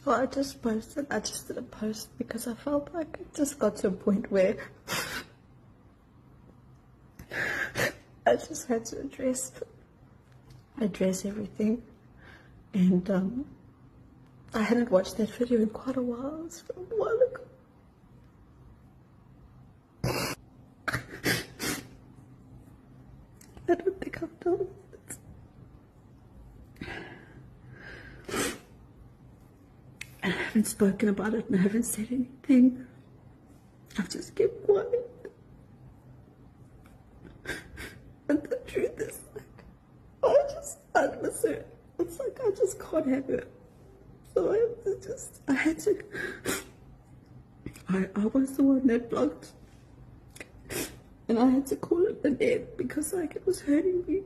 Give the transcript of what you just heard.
So I just posted. I just did a post because I felt like it just got to a point where I just had to address everything. And I hadn't watched that video in quite a while. It's from a while ago. I don't think I've done it. I haven't spoken about it and I haven't said anything. I've just kept quiet. And the truth is, like, I miss her. It's like I just can't have her. So I had to, I was the one that blocked. And I had to call it an end because like it was hurting me.